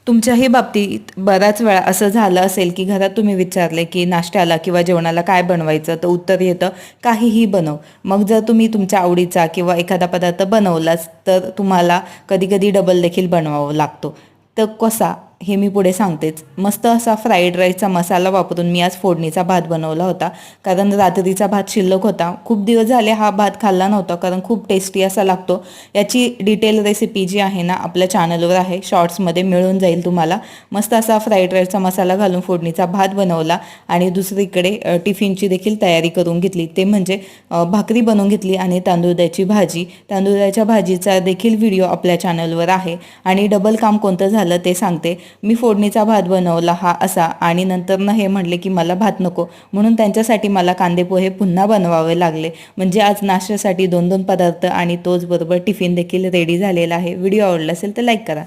तुमच्याही बाबतीत बऱ्याच वेळा असं झालं असेल की घरात तुम्ही विचारले की नाश्त्याला किंवा जेवणाला काय बनवायचं, तर उत्तर येतं काहीही बनव. मग जर तुम्ही तुमच्या आवडीचा किंवा एखादा पदार्थ बनवलाच तर तुम्हाला कधी कधी डबल देखील बनवावा लागतो. तर कसा हे मी पुढे सांगतेच. मस्त असा फ्राईड राईसचा मसाला वापरून मी आज फोडणीचा भात बनवला होता, कारण रात्रीचा भात शिल्लक होता. खूप दिवस झाले हा भात खाल्ला नव्हता, कारण खूप टेस्टी असा लागतो. याची डिटेल रेसिपी जी आहे ना आपल्या चॅनलवर आहे, शॉर्ट्समध्ये मिळून जाईल तुम्हाला. मस्त असा फ्राईड राईसचा मसाला घालून फोडणीचा भात बनवला आणि दुसरीकडे टिफिनची देखील तयारी करून घेतली. ते म्हणजे भाकरी बनवून घेतली आणि तांदूळाची भाजी. तांदूळाच्या भाजीचा देखील व्हिडिओ आपल्या चॅनलवर आहे. आणि डबल काम कोणतं झालं ते सांगते. मी फोडणीचा भात बनवला हा असा, आणि नंतर हे म्हटले की मला भात नको, म्हणून त्यांच्यासाठी मला कांदे पोहे पुन्हा बनवावे लागले. म्हणजे आज नाश्त्यासाठी 2-2 पदार्थ आणि तोच बरोबर टिफिन देखील रेडी झालेला आहे. व्हिडिओ आवडला असेल तर लाईक करा.